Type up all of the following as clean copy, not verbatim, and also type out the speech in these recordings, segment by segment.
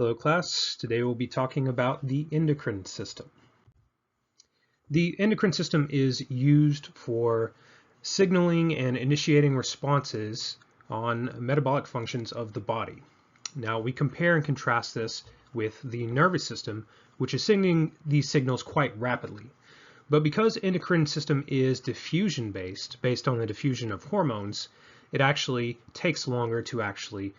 Hello class, today we'll be talking about the endocrine system. The endocrine system is used for signaling and initiating responses on metabolic functions of the body. Now we compare and contrast this with the nervous system, which is sending these signals quite rapidly. But because endocrine system is diffusion based on the diffusion of hormones, it actually takes longer to actually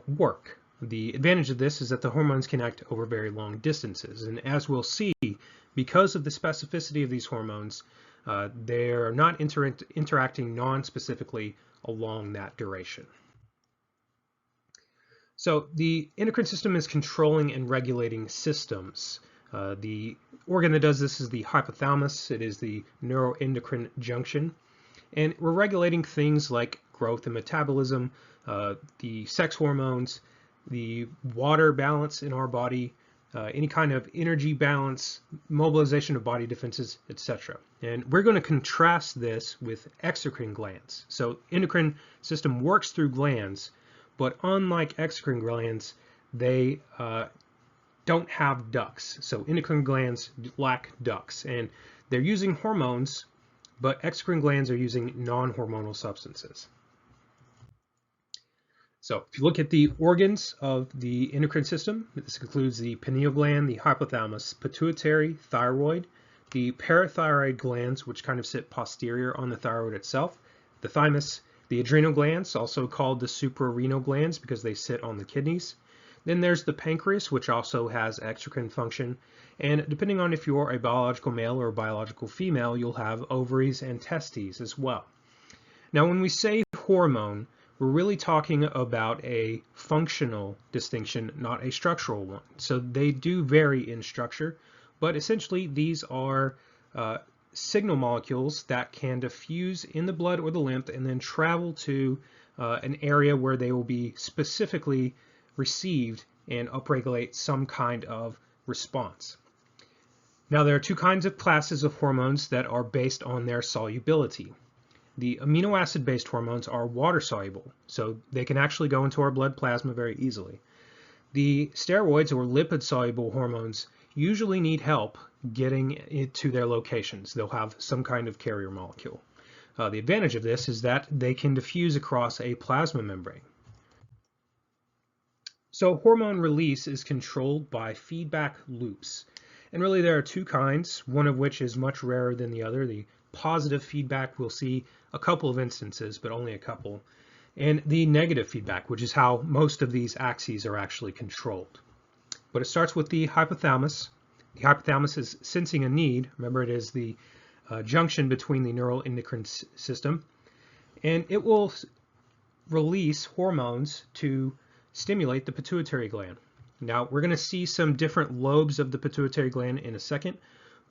work. The advantage of this is that the hormones can act over very long distances, and as we'll see, because of the specificity of these hormones, they're not interacting non-specifically along that duration. So the endocrine system is controlling and regulating systems. The organ that does this is the hypothalamus. It is the neuroendocrine junction, and we're regulating things like growth and metabolism, the sex hormones, the water balance in our body, any kind of energy balance, mobilization of body defenses, etc. And we're going to contrast this with exocrine glands. So endocrine system works through glands, but unlike exocrine glands, they don't have ducts. So endocrine glands lack ducts, and they're using hormones, but exocrine glands are using non-hormonal substances. So if you look at the organs of the endocrine system, this includes the pineal gland, the hypothalamus, pituitary, thyroid, the parathyroid glands, which kind of sit posterior on the thyroid itself, the thymus, the adrenal glands, also called the suprarenal glands because they sit on the kidneys. Then there's the pancreas, which also has exocrine function. And depending on if you're a biological male or a biological female, you'll have ovaries and testes as well. Now, when we say hormone, we're really talking about a functional distinction, not a structural one. So they do vary in structure, but essentially these are signal molecules that can diffuse in the blood or the lymph and then travel to an area where they will be specifically received and upregulate some kind of response. Now, there are two kinds of classes of hormones that are based on their solubility. The amino acid-based hormones are water-soluble, so they can actually go into our blood plasma very easily. The steroids or lipid-soluble hormones usually need help getting into their locations. They'll have some kind of carrier molecule. The advantage of this is that they can diffuse across a plasma membrane. So hormone release is controlled by feedback loops. And really there are two kinds, one of which is much rarer than the other. The positive feedback, we'll see a couple of instances, but only a couple. And the negative feedback, which is how most of these axes are actually controlled. But it starts with the hypothalamus. The hypothalamus is sensing a need. Remember, it is the junction between the neuroendocrine system. And it will release hormones to stimulate the pituitary gland. Now, we're going to see some different lobes of the pituitary gland in a second,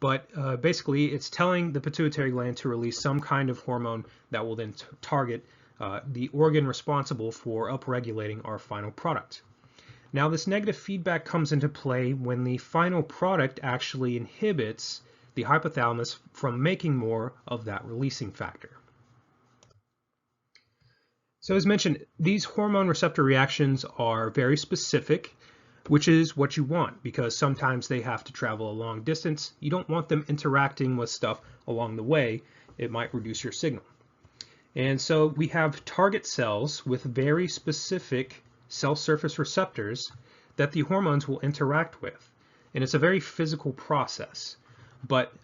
but basically it's telling the pituitary gland to release some kind of hormone that will then target the organ responsible for upregulating our final product. Now, this negative feedback comes into play when the final product actually inhibits the hypothalamus from making more of that releasing factor. So as mentioned, these hormone receptor reactions are very specific, which is what you want because sometimes they have to travel a long distance. You don't want them interacting with stuff along the way. It might reduce your signal. And so we have target cells with very specific cell surface receptors that the hormones will interact with. And it's a very physical process. But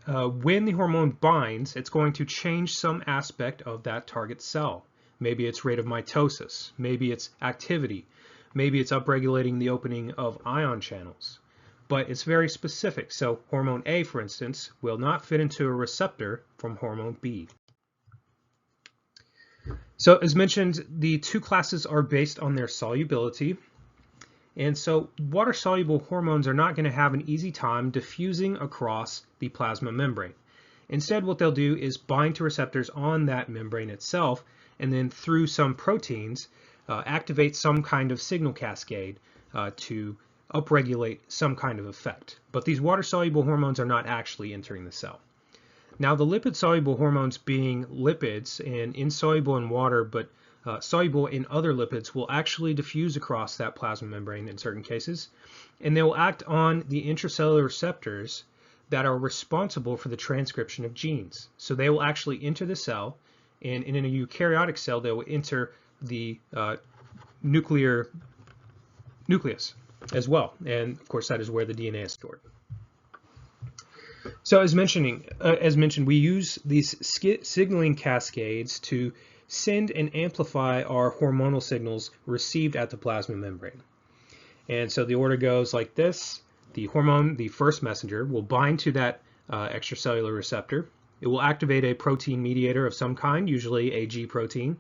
when the hormone binds, it's going to change some aspect of that target cell. Maybe it's rate of mitosis, maybe it's activity, maybe it's upregulating the opening of ion channels. But it's very specific. So hormone A, for instance, will not fit into a receptor from hormone B. So as mentioned, the two classes are based on their solubility. And so water-soluble hormones are not going to have an easy time diffusing across the plasma membrane. Instead, what they'll do is bind to receptors on that membrane itself, and then through some proteins, activate some kind of signal cascade to upregulate some kind of effect. But these water-soluble hormones are not actually entering the cell. Now, the lipid-soluble hormones being lipids and insoluble in water, but soluble in other lipids will actually diffuse across that plasma membrane in certain cases, and they will act on the intracellular receptors that are responsible for the transcription of genes. So they will actually enter the cell, and in a eukaryotic cell, they will enter the nucleus as well. And of course, that is where the DNA is stored. So as mentioned, we use these signaling cascades to send and amplify our hormonal signals received at the plasma membrane. And so the order goes like this. The hormone, the first messenger, will bind to that extracellular receptor. It will activate a protein mediator of some kind, usually a G protein.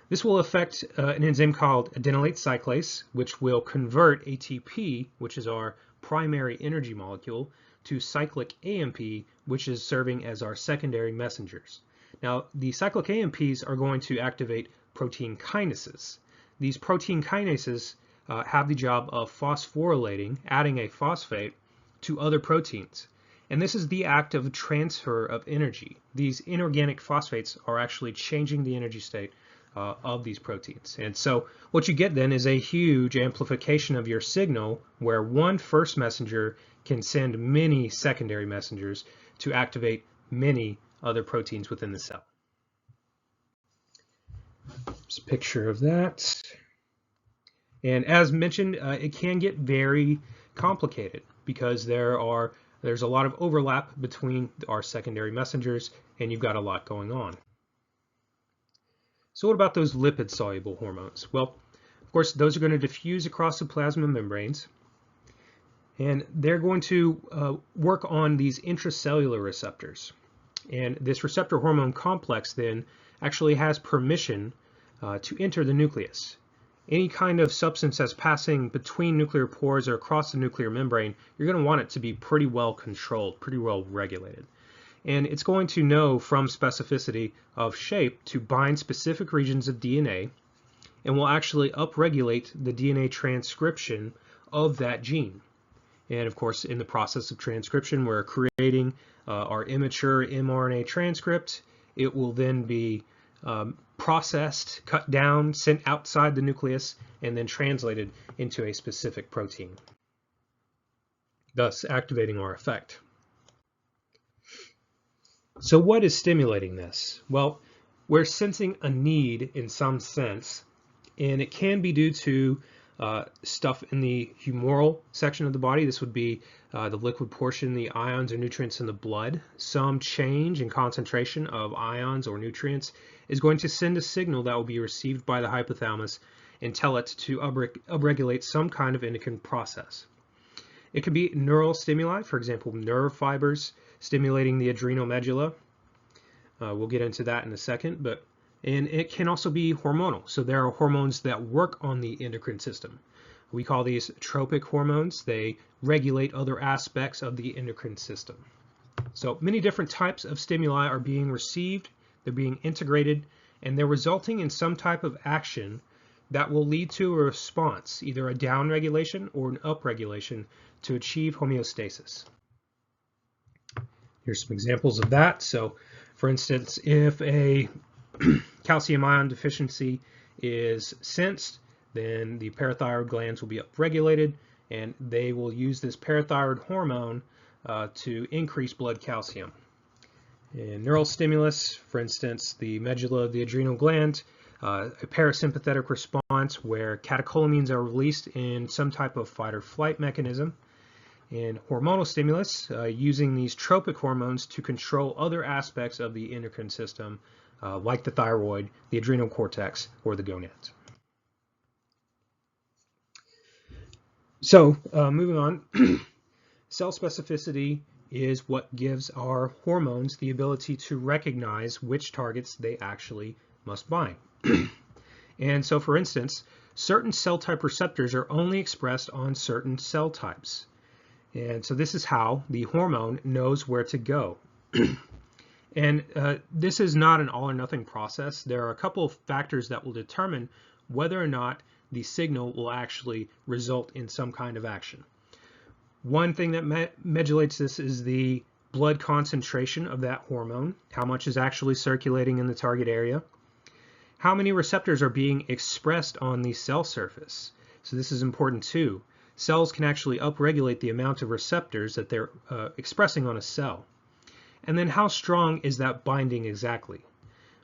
This will affect an enzyme called adenylate cyclase, which will convert ATP, which is our primary energy molecule, to cyclic AMP, which is serving as our secondary messengers. Now, the cyclic AMPs are going to activate protein kinases. These protein kinases have the job of phosphorylating, adding a phosphate to other proteins. And this is the act of transfer of energy. These inorganic phosphates are actually changing the energy state of these proteins. And so what you get then is a huge amplification of your signal where one first messenger can send many secondary messengers to activate many other proteins within the cell. Just a picture of that. And as mentioned, it can get very complicated because there's a lot of overlap between our secondary messengers, and you've got a lot going on. So what about those lipid-soluble hormones? Well, of course, those are going to diffuse across the plasma membranes, and they're going to work on these intracellular receptors. And this receptor hormone complex then actually has permission to enter the nucleus. Any kind of substance that's passing between nuclear pores or across the nuclear membrane, you're going to want it to be pretty well controlled, pretty well regulated. And it's going to know from specificity of shape to bind specific regions of DNA, and will actually upregulate the DNA transcription of that gene. And of course, in the process of transcription, we're creating our immature mRNA transcript. It will then be processed, cut down, sent outside the nucleus, and then translated into a specific protein, thus activating our effect. So what is stimulating this? Well, we're sensing a need in some sense, and it can be due to stuff in the humoral section of the body. This would be the liquid portion, the ions or nutrients in the blood. Some change in concentration of ions or nutrients is going to send a signal that will be received by the hypothalamus and tell it to upregulate some kind of endocrine process. It could be neural stimuli, for example, nerve fibers stimulating the adrenal medulla. We'll get into that in a second, and it can also be hormonal. So there are hormones that work on the endocrine system. We call these tropic hormones. They regulate other aspects of the endocrine system. So many different types of stimuli are being received, they're being integrated, and they're resulting in some type of action that will lead to a response, either a downregulation or an upregulation to achieve homeostasis. Here's some examples of that. So for instance, if a calcium ion deficiency is sensed, then the parathyroid glands will be upregulated, and they will use this parathyroid hormone to increase blood calcium. In neural stimulus, for instance, the medulla of the adrenal gland, a parasympathetic response where catecholamines are released in some type of fight or flight mechanism. In hormonal stimulus, using these tropic hormones to control other aspects of the endocrine system, like the thyroid, the adrenal cortex, or the gonads. So moving on, cell specificity is what gives our hormones the ability to recognize which targets they actually must bind. And so for instance, certain cell type receptors are only expressed on certain cell types. And so this is how the hormone knows where to go. And this is not an all or nothing process. There are a couple of factors that will determine whether or not the signal will actually result in some kind of action. One thing that modulates this is the blood concentration of that hormone, how much is actually circulating in the target area. how many receptors are being expressed on the cell surface. So this is important too. Cells can actually upregulate the amount of receptors that they're expressing on a cell. And then how strong is that binding exactly?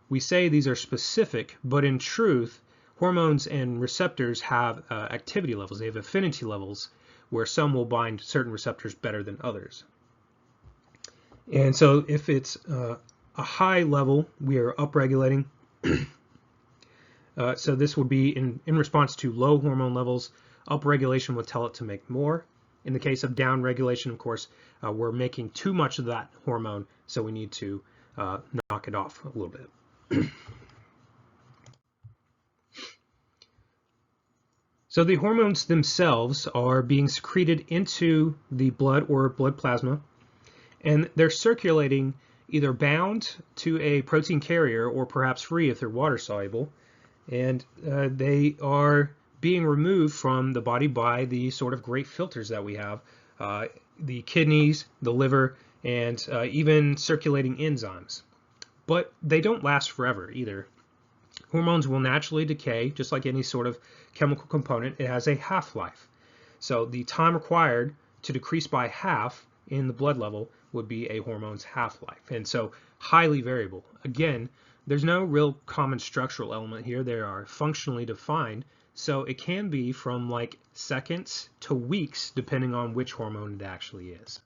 We say these are specific, but in truth, hormones and receptors have activity levels. They have affinity levels where some will bind certain receptors better than others. And so if it's a high level, we are upregulating. So this would be in response to low hormone levels. Upregulation would tell it to make more. In the case of downregulation, of course, we're making too much of that hormone, so we need to knock it off a little bit. So the hormones themselves are being secreted into the blood or blood plasma, and they're circulating either bound to a protein carrier or perhaps free if they're water soluble, and they are being removed from the body by the sort of great filters that we have, the kidneys, the liver, and even circulating enzymes. But they don't last forever either. Hormones will naturally decay, just like any sort of chemical component. It has a half-life. So the time required to decrease by half in the blood level would be a hormone's half-life. And so highly variable. Again, there's no real common structural element here. They are functionally defined. So it can be from like seconds to weeks, depending on which hormone it actually is.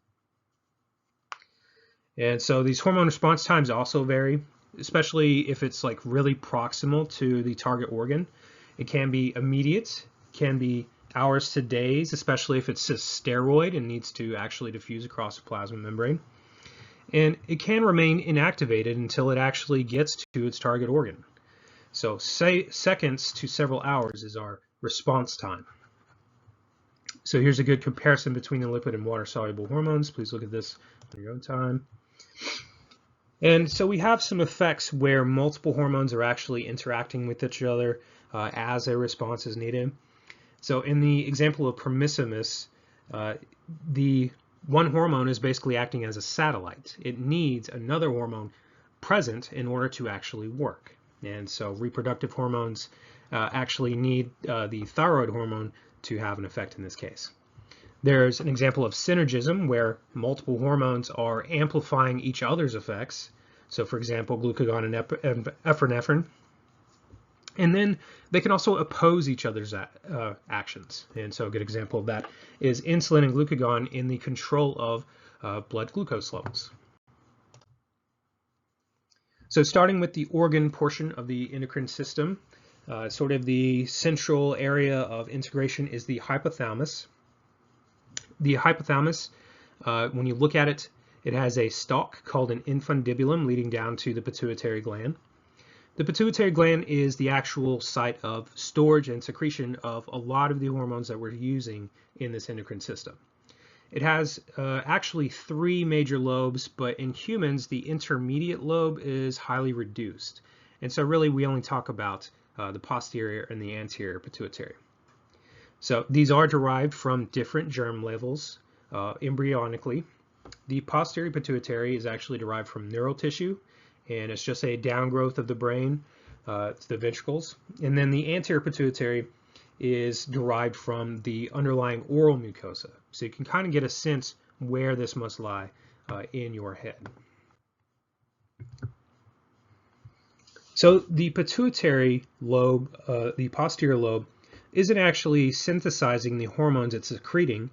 And so these hormone response times also vary, especially if it's like really proximal to the target organ. It can be immediate, can be hours to days, especially if it's a steroid and needs to actually diffuse across the plasma membrane. And it can remain inactivated until it actually gets to its target organ. So say seconds to several hours is our response time. So here's a good comparison between the lipid and water soluble hormones. Please look at this on your own time. And so we have some effects where multiple hormones are actually interacting with each other as a response is needed. So in the example of permissiveness, the one hormone is basically acting as a satellite. It needs another hormone present in order to actually work. And so reproductive hormones actually need the thyroid hormone to have an effect in this case. There's an example of synergism where multiple hormones are amplifying each other's effects. So for example, glucagon and epinephrine. And then they can also oppose each other's actions. And so a good example of that is insulin and glucagon in the control of blood glucose levels. So starting with the organ portion of the endocrine system, sort of the central area of integration is the hypothalamus. The hypothalamus, when you look at it, it has a stalk called an infundibulum leading down to the pituitary gland. The pituitary gland is the actual site of storage and secretion of a lot of the hormones that we're using in this endocrine system. It has actually 3 major lobes, but in humans, the intermediate lobe is highly reduced. And so really we only talk about the posterior and the anterior pituitary. So these are derived from different germ levels embryonically. The posterior pituitary is actually derived from neural tissue, and it's just a downgrowth of the brain. It's the ventricles. And then the anterior pituitary is derived from the underlying oral mucosa. So you can kind of get a sense where this must lie in your head. So the pituitary lobe, the posterior lobe, isn't actually synthesizing the hormones it's secreting.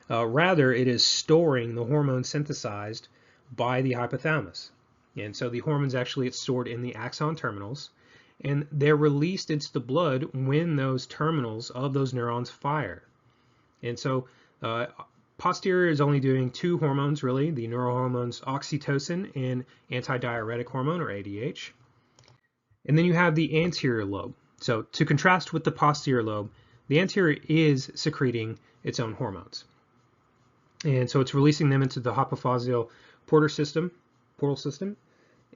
Rather, it is storing the hormones synthesized by the hypothalamus. And so the hormones actually get stored in the axon terminals, and they're released into the blood when those terminals of those neurons fire. And so posterior is only doing 2 hormones, really, the neurohormones oxytocin and antidiuretic hormone, or ADH. And then you have the anterior lobe. So to contrast with the posterior lobe, the anterior is secreting its own hormones. And so it's releasing them into the hypophyseal portal system,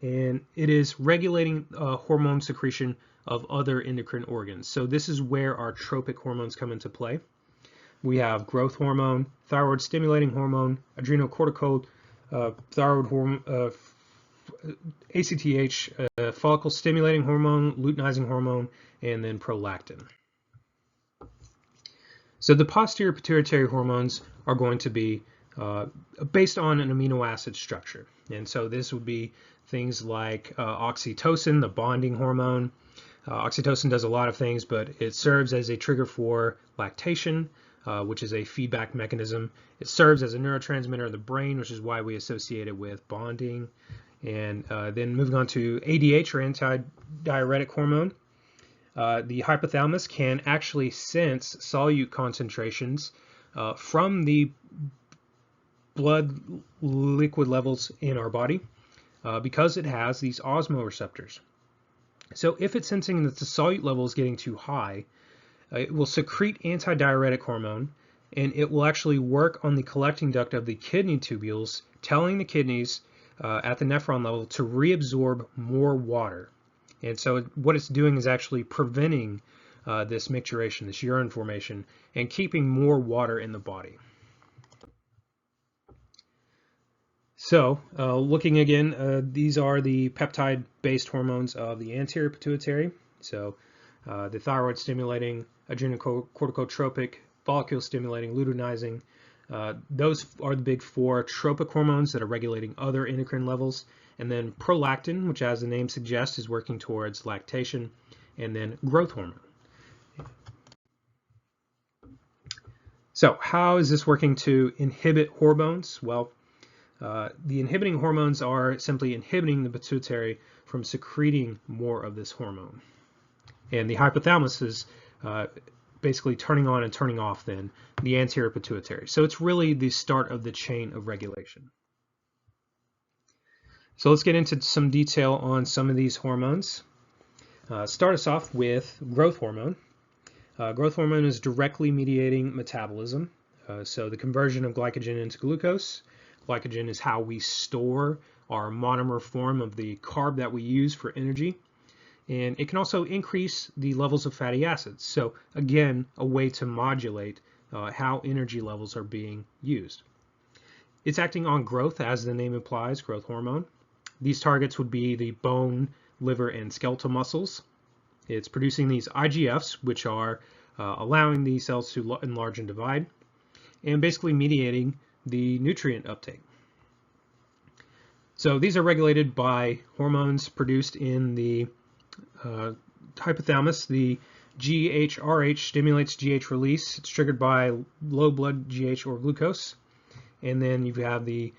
and it is regulating hormone secretion of other endocrine organs. So this is where our tropic hormones come into play. We have growth hormone, thyroid stimulating hormone, adrenocorticoid, thyroid hormone, ACTH, follicle stimulating hormone, luteinizing hormone, and then prolactin. So the posterior pituitary hormones are going to be based on an amino acid structure. And so this would be things like oxytocin, the bonding hormone. Oxytocin does a lot of things, but it serves as a trigger for lactation, which is a feedback mechanism. It serves as a neurotransmitter of the brain, which is why we associate it with bonding. And then moving on to ADH, or antidiuretic hormone. The hypothalamus can actually sense solute concentrations from the blood liquid levels in our body because it has these osmoreceptors. So if it's sensing that the solute level is getting too high, it will secrete antidiuretic hormone, and it will actually work on the collecting duct of the kidney tubules, telling the kidneys at the nephron level to reabsorb more water. And so what it's doing is actually preventing this micturition, this urine formation, and keeping more water in the body. So looking again, these are the peptide-based hormones of the anterior pituitary. So the thyroid stimulating, adrenocorticotropic, follicle stimulating, luteinizing. Those are the big four tropic hormones that are regulating other endocrine levels. And then prolactin, which as the name suggests is working towards lactation, and then growth hormone. So how is this working to inhibit hormones? Well, the inhibiting hormones are simply inhibiting the pituitary from secreting more of this hormone. And the hypothalamus is basically turning on and turning off then the anterior pituitary. So it's really the start of the chain of regulation. So let's get into some detail on some of these hormones. Start us off with growth hormone. Growth hormone is directly mediating metabolism. So the conversion of glycogen into glucose. Glycogen is how we store our monomer form of the carb that we use for energy. And it can also increase the levels of fatty acids. So again, a way to modulate how energy levels are being used. It's acting on growth, as the name implies, growth hormone. These targets would be the bone, liver, and skeletal muscles. It's producing these IGFs, which are allowing the cells to enlarge and divide, and basically mediating the nutrient uptake. So these are regulated by hormones produced in the hypothalamus. The GHRH stimulates GH release. It's triggered by low blood GH or glucose. And then you have the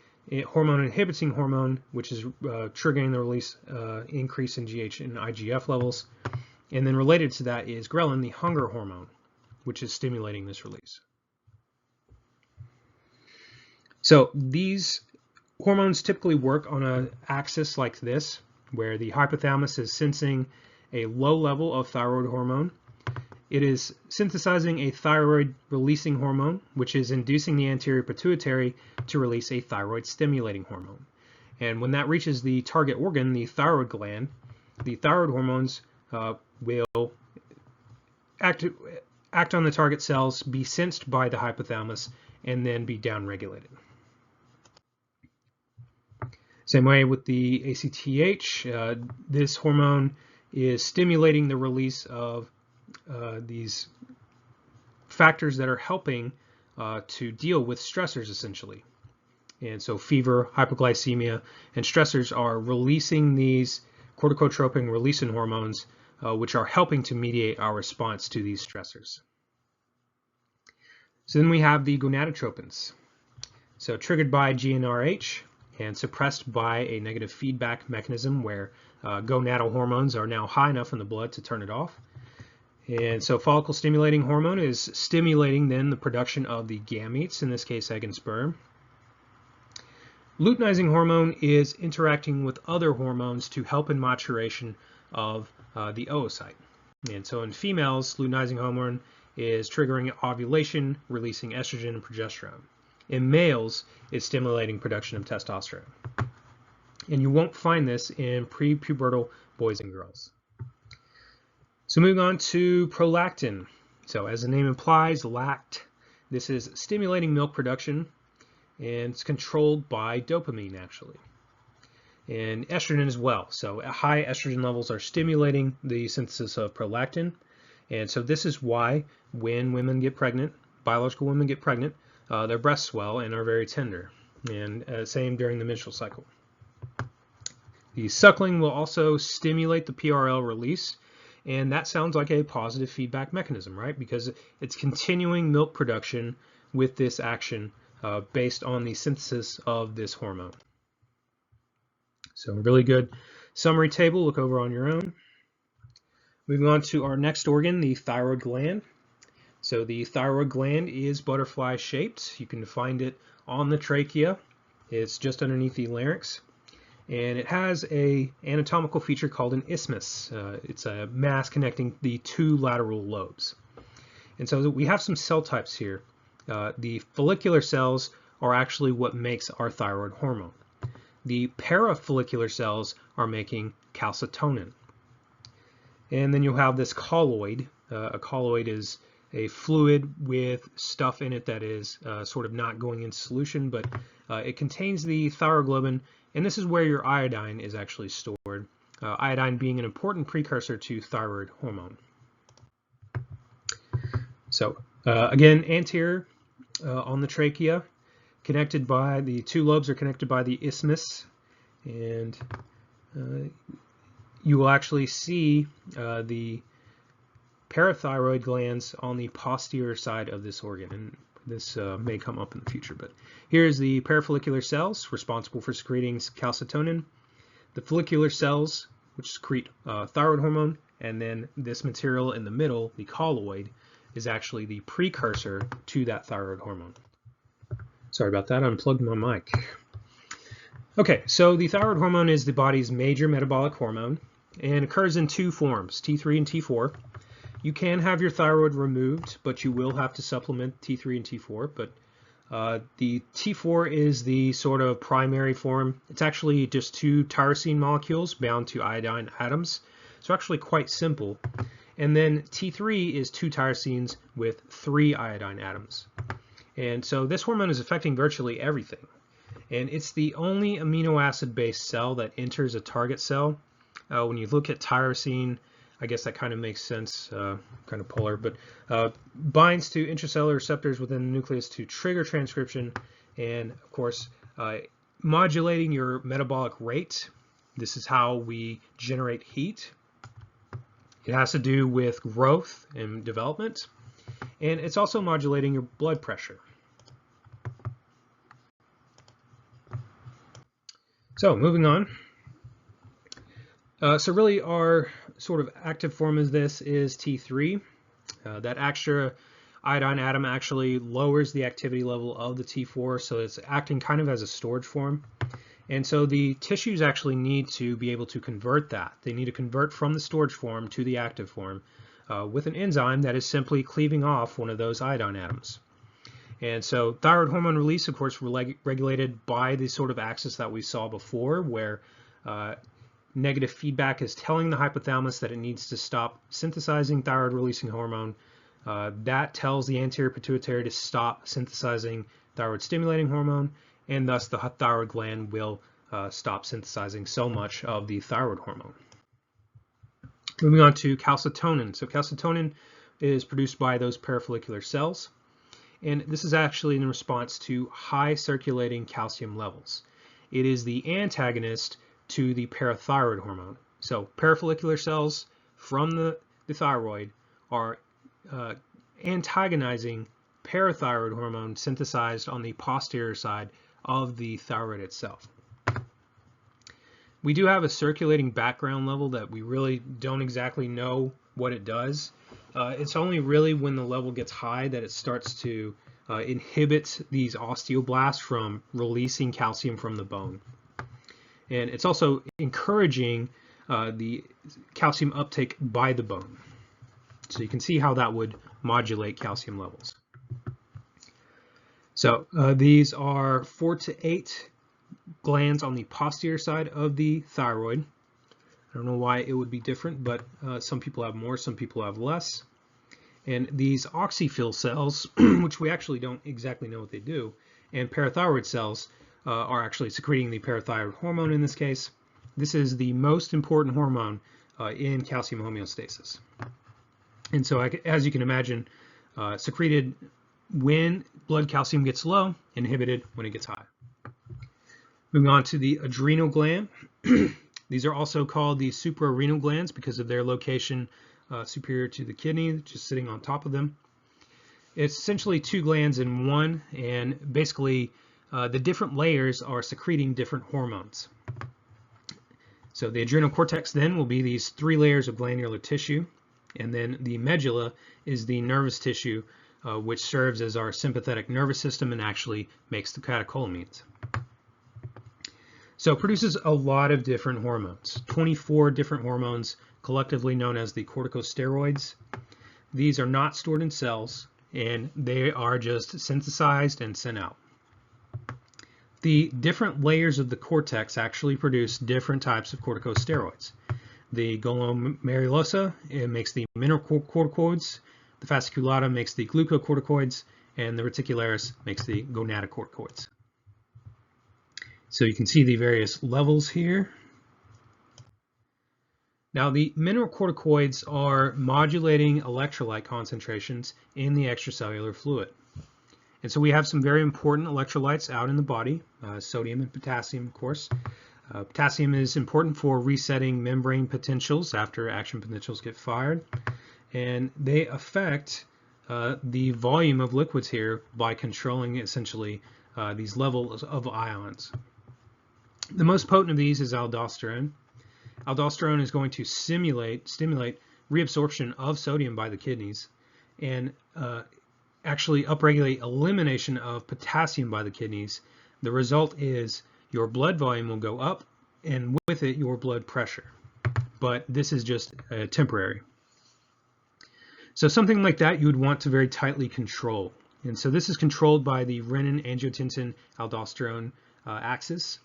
hormone inhibiting hormone, which is triggering the release increase in GH and IGF levels. And then related to that is ghrelin, the hunger hormone, which is stimulating this release. So these hormones typically work on an axis like this, where the hypothalamus is sensing a low level of thyroid hormone. It is synthesizing a thyroid releasing hormone, which is inducing the anterior pituitary to release a thyroid stimulating hormone. And when that reaches the target organ, the thyroid gland, the thyroid hormones will act on the target cells, be sensed by the hypothalamus, and then be downregulated. Same way with the ACTH, this hormone is stimulating the release of these factors that are helping to deal with stressors essentially. And so fever, hypoglycemia, and stressors are releasing these corticotropin releasing hormones, which are helping to mediate our response to these stressors. So then we have the gonadotropins. So triggered by GnRH and suppressed by a negative feedback mechanism where gonadal hormones are now high enough in the blood to turn it off. And so follicle stimulating hormone is stimulating then the production of the gametes, in this case egg and sperm. Luteinizing hormone is interacting with other hormones to help in maturation of the oocyte. And so in females, luteinizing hormone is triggering ovulation, releasing estrogen and progesterone. In males, it's stimulating production of testosterone. And you won't find this in prepubertal boys and girls. So moving on to prolactin. So as the name implies, lact, this is stimulating milk production, and it's controlled by dopamine actually. and estrogen as well. So high estrogen levels are stimulating the synthesis of prolactin, and so this is why when women get pregnant, biological women get pregnant, their breasts swell and are very tender, and same during the menstrual cycle. The suckling will also stimulate the PRL release, and that sounds like a positive feedback mechanism, right? Because it's continuing milk production with this action based on the synthesis of this hormone. So really good summary table, look over on your own. Moving on to our next organ, the thyroid gland. So the thyroid gland is butterfly shaped. You can find it on the trachea. It's just underneath the larynx. And it has an anatomical feature called an isthmus. It's a mass connecting the two lateral lobes. And so we have some cell types here. The follicular cells are actually what makes our thyroid hormone. The parafollicular cells are making calcitonin. And then you'll have this colloid. A colloid is a fluid with stuff in it that is sort of not going into solution, but it contains the thyroglobin, and this is where your iodine is actually stored, iodine being an important precursor to thyroid hormone. So again, anterior on the trachea, connected by the two lobes are connected by the isthmus, and you will actually see the parathyroid glands on the posterior side of this organ, and this may come up in the future, but here's the parafollicular cells responsible for secreting calcitonin, the follicular cells which secrete thyroid hormone, and then this material in the middle, the colloid, is actually the precursor to that thyroid hormone. Sorry about that, I unplugged my mic. Okay, so the thyroid hormone is the body's major metabolic hormone and occurs in two forms, T3 and T4. You can have your thyroid removed, but you will have to supplement T3 and T4. But the T4 is the sort of primary form. It's actually just two tyrosine molecules bound to iodine atoms. So actually quite simple. And then T3 is two tyrosines with 3 iodine atoms. And so this hormone is affecting virtually everything. And it's the only amino acid based cell that enters a target cell. When you look at tyrosine, I guess that kind of makes sense, kind of polar, but binds to intracellular receptors within the nucleus to trigger transcription and, of course, modulating your metabolic rate. This is how we generate heat. It has to do with growth and development, and it's also modulating your blood pressure. So moving on. So really our sort of active form of this is T3. That extra iodine atom actually lowers the activity level of the T4, so it's acting kind of as a storage form. And so the tissues actually need to be able to convert that. They need to convert from the storage form to the active form with an enzyme that is simply cleaving off one of those iodine atoms. And so thyroid hormone release, of course, regulated by the sort of axis that we saw before, where negative feedback is telling the hypothalamus that it needs to stop synthesizing thyroid releasing hormone. That tells the anterior pituitary to stop synthesizing thyroid stimulating hormone, and thus the thyroid gland will stop synthesizing so much of the thyroid hormone. Moving on to calcitonin. So calcitonin is produced by those parafollicular cells, and this is actually in response to high circulating calcium levels. It is the antagonist to the parathyroid hormone. So parafollicular cells from the thyroid are antagonizing parathyroid hormone synthesized on the posterior side of the thyroid itself. We do have a circulating background level that we really don't exactly know what it does. It's only really when the level gets high that it starts to inhibit these osteoblasts from releasing calcium from the bone. And it's also encouraging the calcium uptake by the bone. So you can see how that would modulate calcium levels. So these are 4 to 8 glands on the posterior side of the thyroid. I don't know why it would be different, but some people have more, some people have less. And these oxyphil cells, which we actually don't exactly know what they do, and parathyroid cells are actually secreting the parathyroid hormone in this case. This is the most important hormone in calcium homeostasis. And so, as you can imagine, secreted when blood calcium gets low, inhibited when it gets high. Moving on to the adrenal gland. These are also called the suprarenal glands because of their location superior to the kidney, just sitting on top of them. It's essentially two glands in one, and basically the different layers are secreting different hormones. So the adrenal cortex then will be these three layers of glandular tissue, and then the medulla is the nervous tissue, which serves as our sympathetic nervous system and actually makes the catecholamines. So it produces a lot of different hormones, 24 different hormones, collectively known as the corticosteroids. These are not stored in cells, and they are just synthesized and sent out. The different layers of the cortex actually produce different types of corticosteroids. The glomerulosa, it makes the mineralocorticoids, the fasciculata makes the glucocorticoids, and the reticularis makes the gonatocorticoids. So you can see the various levels here. Now the mineralocorticoids are modulating electrolyte concentrations in the extracellular fluid. And so we have some very important electrolytes out in the body, sodium and potassium, of course. Potassium is important for resetting membrane potentials after action potentials get fired. And they affect the volume of liquids here by controlling essentially these levels of ions. The most potent of these is aldosterone. Aldosterone is going to stimulate reabsorption of sodium by the kidneys and actually upregulate elimination of potassium by the kidneys. The result is your blood volume will go up, and with it your blood pressure. But this is just temporary. So something like that you would want to very tightly control. And so this is controlled by the renin-angiotensin-aldosterone axis.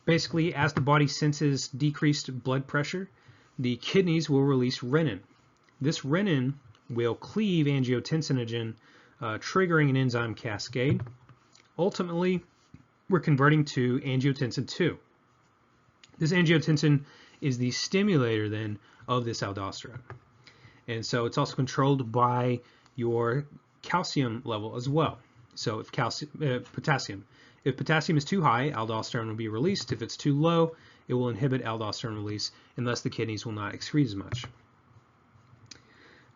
Basically, as the body senses decreased blood pressure, the kidneys will release renin. This renin will cleave angiotensinogen, triggering an enzyme cascade. Ultimately, we're converting to angiotensin II. This angiotensin is the stimulator then of this aldosterone. And so it's also controlled by your calcium level as well. So if potassium. If potassium is too high, aldosterone will be released. If it's too low, it will inhibit aldosterone release, and thus the kidneys will not excrete as much.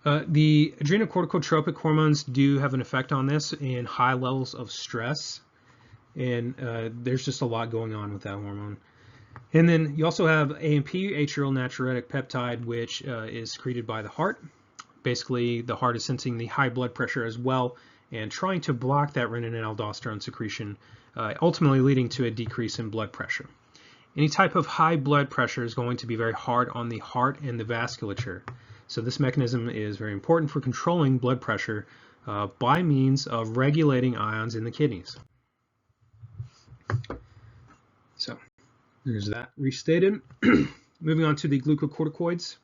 The adrenocorticotropic hormones do have an effect on this in high levels of stress, and there's just a lot going on with that hormone. And then you also have AMP, atrial natriuretic peptide, which is secreted by the heart. Basically, the heart is sensing the high blood pressure as well and trying to block that renin and aldosterone secretion, ultimately leading to a decrease in blood pressure. Any type of high blood pressure is going to be very hard on the heart and the vasculature. So this mechanism is very important for controlling blood pressure by means of regulating ions in the kidneys. So there's that restated. Moving on to the glucocorticoids.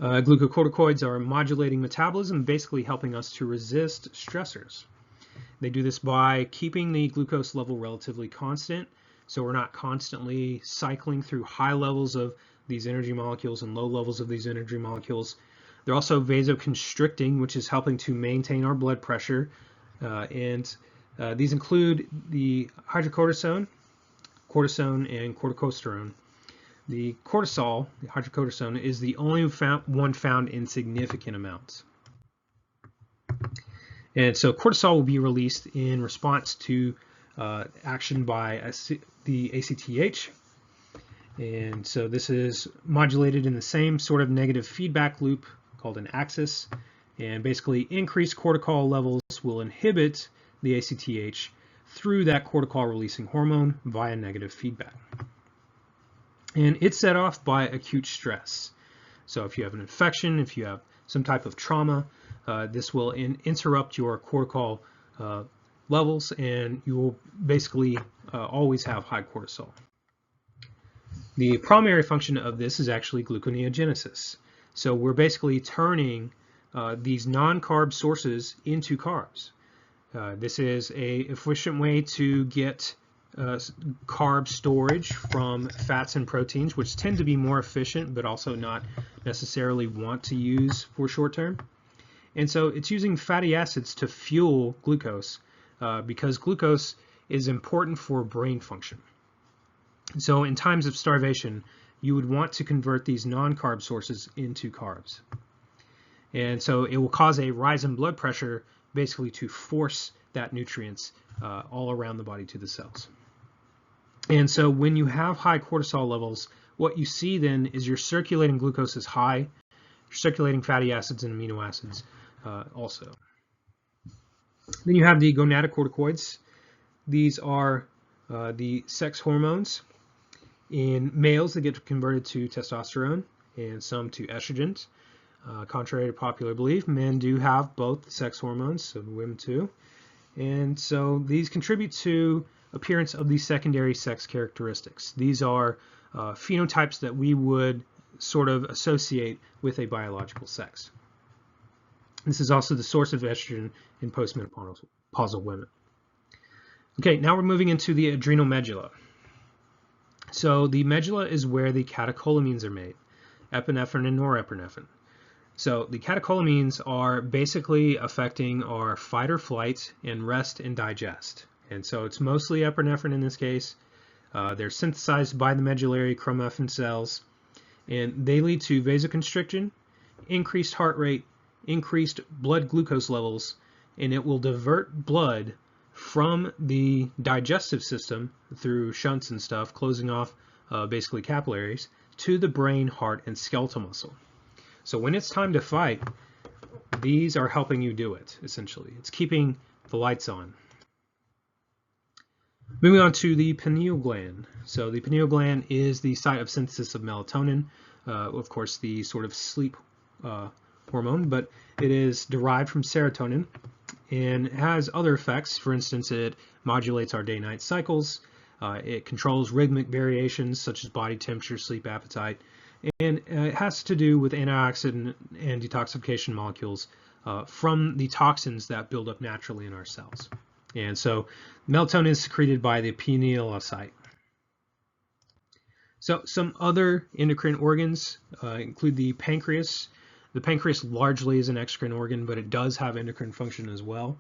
Glucocorticoids are modulating metabolism, basically helping us to resist stressors. They do this by keeping the glucose level relatively constant, so we're not constantly cycling through high levels of these energy molecules and low levels of these energy molecules. They're also vasoconstricting, which is helping to maintain our blood pressure, and these include the hydrocortisone, cortisone, and corticosterone. The cortisol, the hydrocortisone, is the only one found in significant amounts. And so cortisol will be released in response to action by the ACTH. And so this is modulated in the same sort of negative feedback loop called an axis. And basically increased cortisol levels will inhibit the ACTH through that cortisol releasing hormone via negative feedback. And it's set off by acute stress. So if you have an infection, if you have some type of trauma, this will interrupt your cortisol levels, and you will basically always have high cortisol. The primary function of this is actually gluconeogenesis. So we're basically turning these non-carb sources into carbs. This is an efficient way to get carb storage from fats and proteins, which tend to be more efficient but also not necessarily want to use for short term. And so it's using fatty acids to fuel glucose because glucose is important for brain function. So in times of starvation, you would want to convert these non-carb sources into carbs. And so it will cause a rise in blood pressure, basically to force that nutrients all around the body to the cells. And so when you have high cortisol levels, what you see then is your circulating glucose is high, your circulating fatty acids and amino acids also. Then you have the gonatocorticoids. These are the sex hormones. In males, they get converted to testosterone and some to estrogens. Contrary to popular belief, men do have both sex hormones, so women too. And so these contribute to appearance of these secondary sex characteristics. These are phenotypes that we would sort of associate with a biological sex. This is also the source of estrogen in postmenopausal women. Okay, now we're moving into the adrenal medulla. So the medulla is where the catecholamines are made, epinephrine and norepinephrine. So the catecholamines are basically affecting our fight or flight and rest and digest. And so it's mostly epinephrine in this case. They're synthesized by the medullary chromaffin cells, and they lead to vasoconstriction, increased heart rate, increased blood glucose levels, and it will divert blood from the digestive system through shunts and stuff, closing off basically capillaries, to the brain, heart, and skeletal muscle. So when it's time to fight, these are helping you do it, essentially. It's keeping the lights on. Moving on to the pineal gland. So the pineal gland is the site of synthesis of melatonin, of course the sort of sleep hormone, but it is derived from serotonin and has other effects. For instance, it modulates our day-night cycles, it controls rhythmic variations such as body temperature, sleep appetite, and it has to do with antioxidant and detoxification molecules from the toxins that build up naturally in our cells. And so melatonin is secreted by the pinealocyte. So some other endocrine organs include the pancreas. The pancreas largely is an exocrine organ, but it does have endocrine function as well.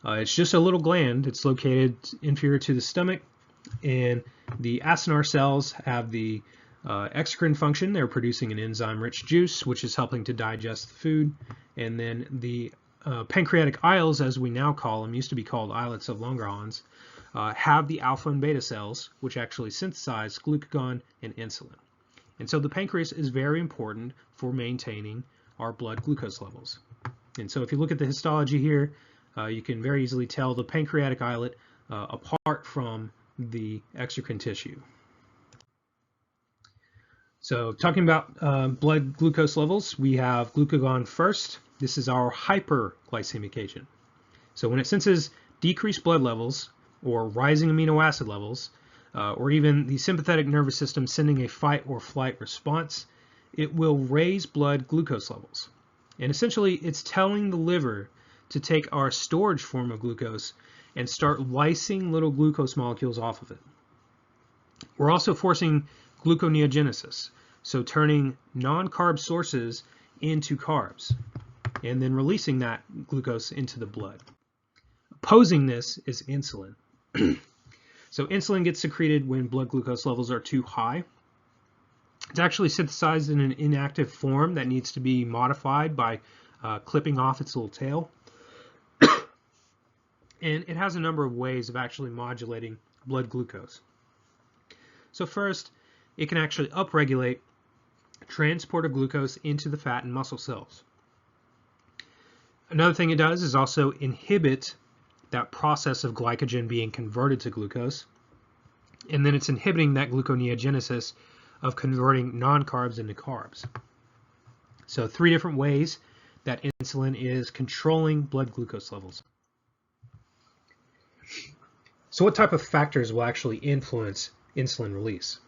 It's just a little gland. It's located inferior to the stomach, and the acinar cells have the exocrine function. They're producing an enzyme-rich juice, which is helping to digest the food. And then the pancreatic isles, as we now call them, used to be called islets of Langerhans, have the alpha and beta cells, which actually synthesize glucagon and insulin. And so the pancreas is very important for maintaining our blood glucose levels. And so if you look at the histology here, you can very easily tell the pancreatic islet apart from the exocrine tissue. So talking about blood glucose levels, we have glucagon first. This is our hyperglycemic agent. So when it senses decreased blood levels or rising amino acid levels, or even the sympathetic nervous system sending a fight or flight response, it will raise blood glucose levels. And essentially, it's telling the liver to take our storage form of glucose and start lysing little glucose molecules off of it. We're also forcing gluconeogenesis, so turning non-carb sources into carbs, and then releasing that glucose into the blood. Opposing this is insulin. So insulin gets secreted when blood glucose levels are too high. It's actually synthesized in an inactive form that needs to be modified by clipping off its little tail. And it has a number of ways of actually modulating blood glucose. So first, it can actually upregulate transport of glucose into the fat and muscle cells. Another thing it does is also inhibit that process of glycogen being converted to glucose, and then it's inhibiting that gluconeogenesis of converting non-carbs into carbs. So 3 different ways that insulin is controlling blood glucose levels. So what type of factors will actually influence insulin release?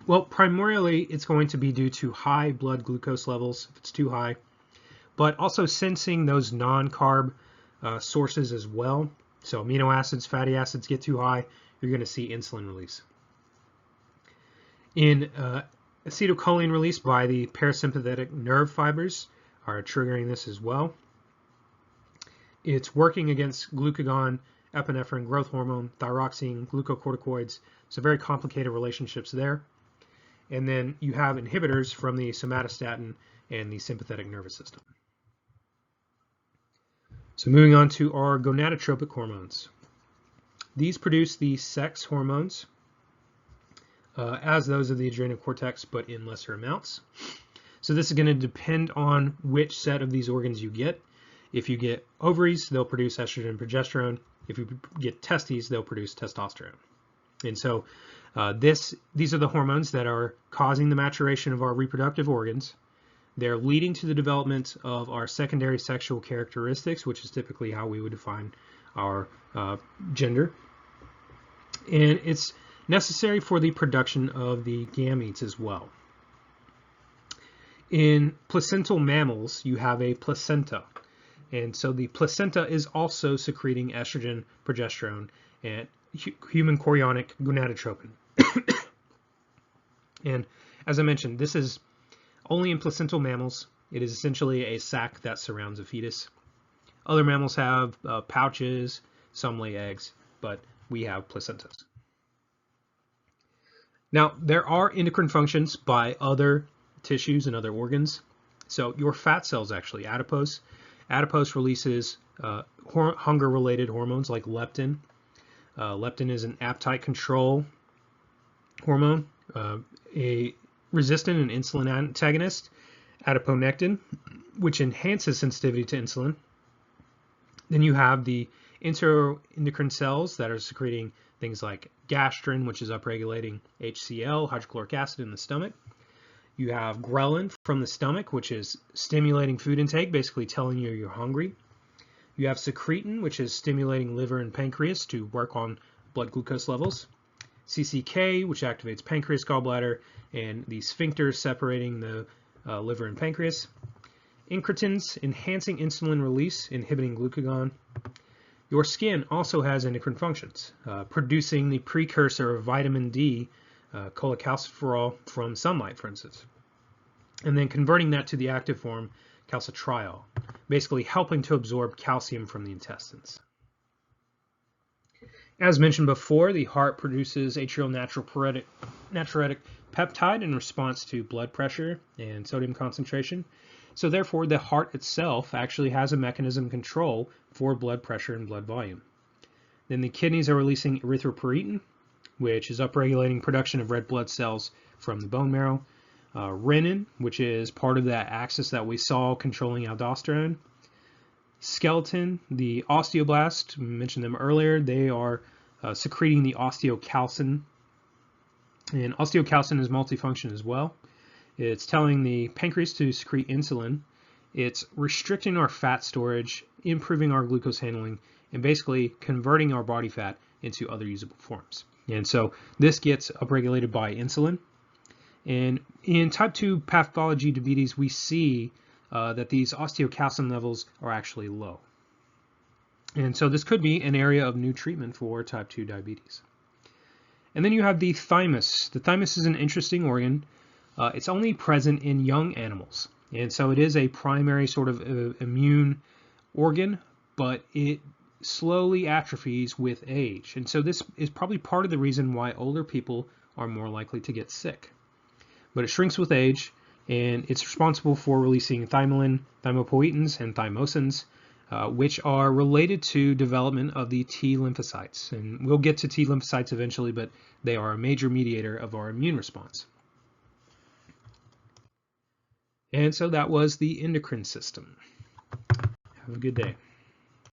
Well, primarily it's going to be due to high blood glucose levels, if it's too high, but also sensing those non-carb sources as well. So amino acids, fatty acids get too high, you're going to see insulin release. In acetylcholine release by the parasympathetic nerve fibers are triggering this as well. It's working against glucagon, epinephrine, growth hormone, thyroxine, glucocorticoids. So very complicated relationships there. And then you have inhibitors from the somatostatin and the sympathetic nervous system. So moving on to our gonadotropic hormones. These produce the sex hormones, as those of the adrenal cortex, but in lesser amounts. So this is going to depend on which set of these organs you get. If you get ovaries, they'll produce estrogen and progesterone. If you get testes, they'll produce testosterone. And so these are the hormones that are causing the maturation of our reproductive organs. They're leading to the development of our secondary sexual characteristics, which is typically how we would define our gender. And it's necessary for the production of the gametes as well. In placental mammals, you have a placenta. And so the placenta is also secreting estrogen, progesterone, and human chorionic gonadotropin. And as I mentioned, this is only in placental mammals. It is essentially a sac that surrounds a fetus. Other mammals have pouches, some lay eggs, but we have placentas. Now, there are endocrine functions by other tissues and other organs. So your fat cells, actually, adipose. Adipose releases hunger-related hormones like leptin. Leptin is an appetite control hormone, a resistant and insulin antagonist, adiponectin, which enhances sensitivity to insulin. Then you have the enteroendocrine cells that are secreting things like gastrin, which is upregulating HCl, hydrochloric acid, in the stomach. You have ghrelin from the stomach, which is stimulating food intake, basically telling you you're hungry. You have secretin, which is stimulating liver and pancreas to work on blood glucose levels. CCK, which activates pancreas, gallbladder, and the sphincter separating the liver and pancreas. Incretins, enhancing insulin release, inhibiting glucagon. Your skin also has endocrine functions, producing the precursor of vitamin D, cholecalciferol, from sunlight, for instance, and then converting that to the active form, calcitriol, basically helping to absorb calcium from the intestines. As mentioned before, the heart produces atrial natriuretic peptide in response to blood pressure and sodium concentration. So therefore, the heart itself actually has a mechanism control for blood pressure and blood volume. Then the kidneys are releasing erythropoietin, which is upregulating production of red blood cells from the bone marrow. Renin, which is part of that axis that we saw controlling aldosterone. Skeleton, the osteoblast, we mentioned them earlier, they are secreting the osteocalcin. And osteocalcin is multifunction as well. It's telling the pancreas to secrete insulin. It's restricting our fat storage, improving our glucose handling, and basically converting our body fat into other usable forms. And so this gets upregulated by insulin. And in type 2 pathology diabetes, we see that these osteocalcin levels are actually low. And so this could be an area of new treatment for type 2 diabetes. And then you have the thymus. The thymus is an interesting organ. It's only present in young animals. And so it is a primary sort of immune organ, but it slowly atrophies with age. And so this is probably part of the reason why older people are more likely to get sick. But it shrinks with age, and it's responsible for releasing thymolin, thymopoietins, and thymosins, which are related to development of the T lymphocytes. And we'll get to T lymphocytes eventually, but they are a major mediator of our immune response. And so that was the endocrine system. Have a good day.